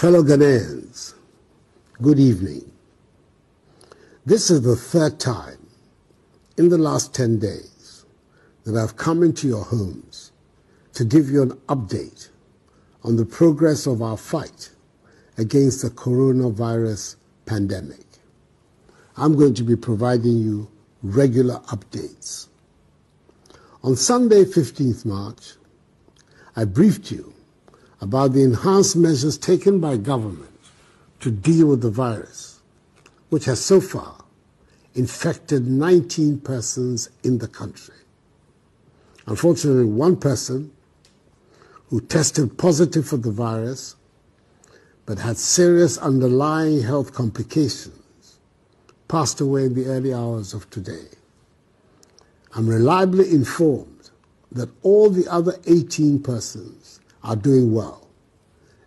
Fellow Ghanaians, good evening. This is the third time in the last 10 days that I've come into your homes to give you an update on the progress of our fight against the coronavirus pandemic. I'm going to be providing you regular updates. On Sunday, 15th March, I briefed you about the enhanced measures taken by government to deal with the virus, which has so far infected 19 persons in the country. Unfortunately, one person who tested positive for the virus but had serious underlying health complications passed away in the early hours of today. I'm reliably informed that all the other 18 persons are doing well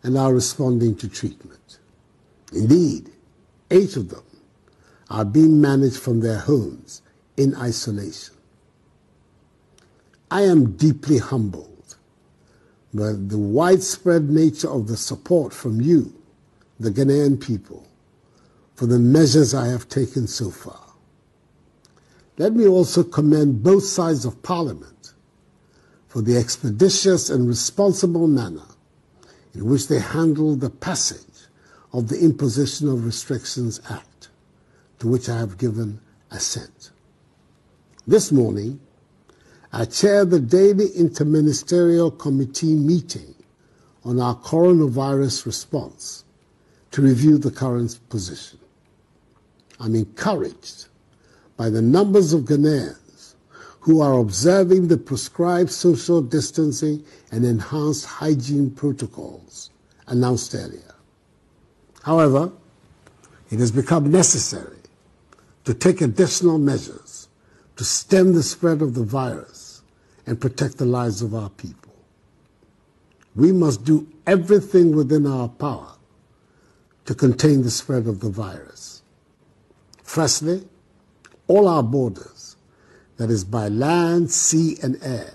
and are responding to treatment. Indeed, 8 of them are being managed from their homes in isolation. I am deeply humbled by the widespread nature of the support from you, the Ghanaian people, for the measures I have taken so far. Let me also commend both sides of Parliament for the expeditious and responsible manner in which they handled the passage of the Imposition of Restrictions Act, to which I have given assent. This morning, I chaired the daily interministerial committee meeting on our coronavirus response to review the current position. I'm encouraged by the numbers of Ghanaians who are observing the prescribed social distancing and enhanced hygiene protocols announced earlier. However, it has become necessary to take additional measures to stem the spread of the virus and protect the lives of our people. We must do everything within our power to contain the spread of the virus. Firstly, all our borders, that is by land, sea, and air,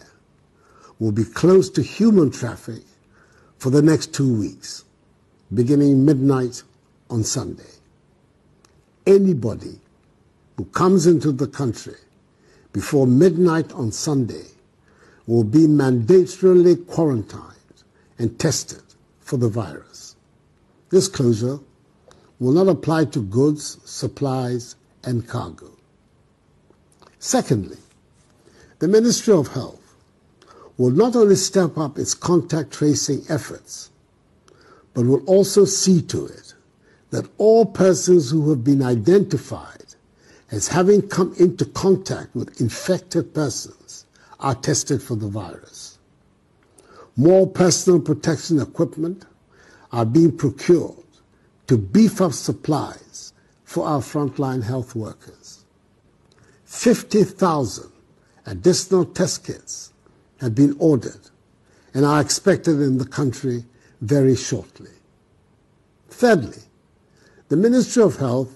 will be closed to human traffic for the next 2 weeks, beginning midnight on Sunday. Anybody who comes into the country before midnight on Sunday will be mandatorily quarantined and tested for the virus. This closure will not apply to goods, supplies, and cargo. Secondly, the Ministry of Health will not only step up its contact tracing efforts, but will also see to it that all persons who have been identified as having come into contact with infected persons are tested for the virus. More personal protection equipment are being procured to beef up supplies for our frontline health workers. 50,000 additional test kits have been ordered and are expected in the country very shortly. Thirdly, the Ministry of Health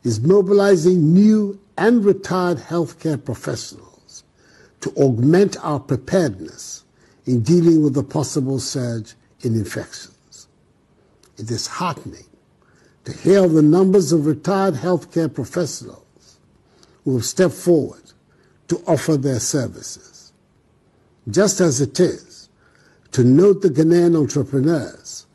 is mobilizing new and retired healthcare professionals to augment our preparedness in dealing with the possible surge in infections. It is heartening to hear of the numbers of retired healthcare professionals who have stepped forward to offer their services. Just as it is to note the Ghanaian entrepreneurs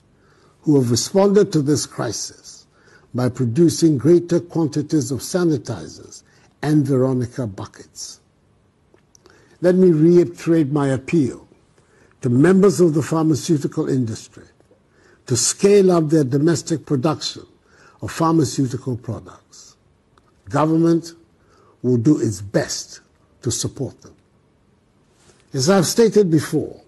who have responded to this crisis by producing greater quantities of sanitizers and Veronica buckets. Let me reiterate my appeal to members of the pharmaceutical industry to scale up their domestic production of pharmaceutical products. Government will do its best to support them. As I've stated before,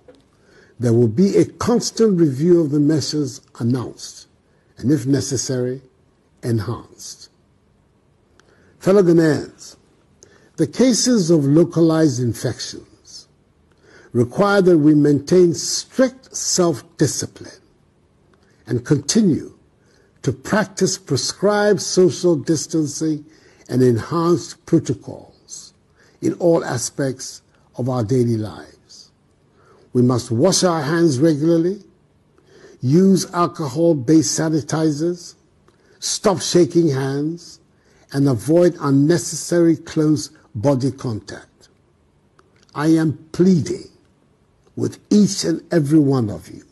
there will be a constant review of the measures announced and, if necessary, enhanced. Fellow Ghanaians, the cases of localized infections require that we maintain strict self-discipline and continue to practice prescribed social distancing and enhanced protocols in all aspects of our daily lives. We must wash our hands regularly, use alcohol-based sanitizers, stop shaking hands, and avoid unnecessary close body contact. I am pleading with each and every one of you.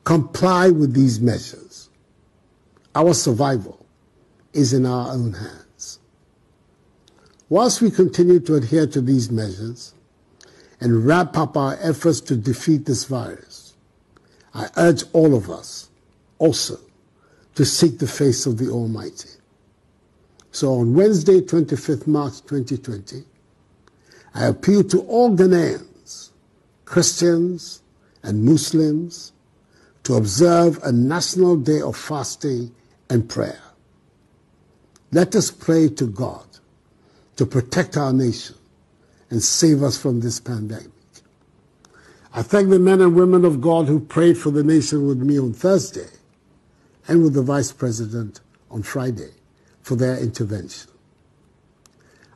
Comply with these measures. Our survival is in our own hands. Whilst we continue to adhere to these measures and wrap up our efforts to defeat this virus, I urge all of us also to seek the face of the Almighty. So on Wednesday, 25th March 2020, I appeal to all Ghanaians, Christians and Muslims, to observe a national day of fasting and prayer. Let us pray to God to protect our nation and save us from this pandemic. I thank the men and women of God who prayed for the nation with me on Thursday and with the Vice President on Friday for their intervention.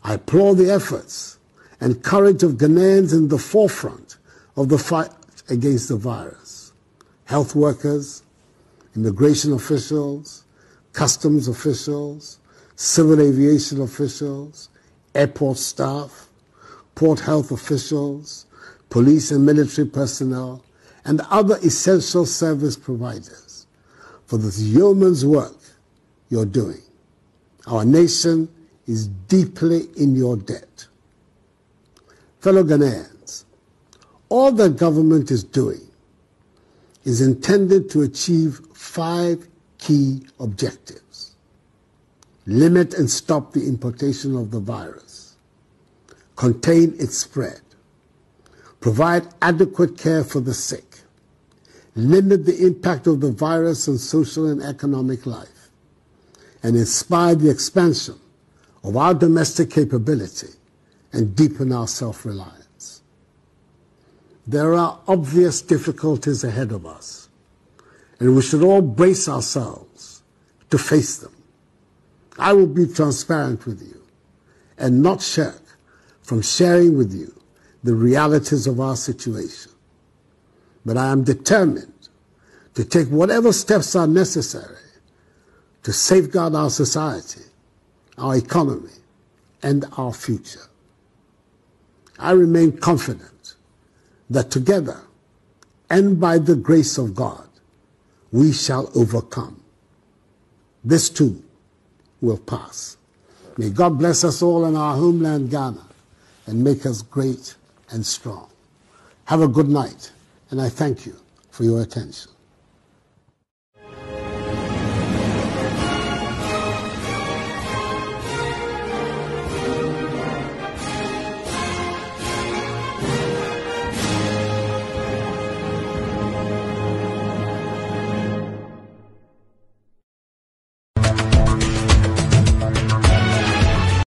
I applaud the efforts and courage of Ghanaians in the forefront of the fight against the virus. Health workers, immigration officials, customs officials, civil aviation officials, airport staff, port health officials, police and military personnel, and other essential service providers for this yeoman's work you're doing. Our nation is deeply in your debt. Fellow Ghanaians, all the government is doing is intended to achieve 5 key objectives. Limit and stop the importation of the virus. Contain its spread. Provide adequate care for the sick. Limit the impact of the virus on social and economic life. And inspire the expansion of our domestic capability and deepen our self-reliance. There are obvious difficulties ahead of us, and we should all brace ourselves to face them. I will be transparent with you and not shirk from sharing with you the realities of our situation. But I am determined to take whatever steps are necessary to safeguard our society, our economy, and our future. I remain confident that together and by the grace of God, we shall overcome. This too will pass. May God bless us all in our homeland, Ghana, and make us great and strong. Have a good night, and I thank you for your attention.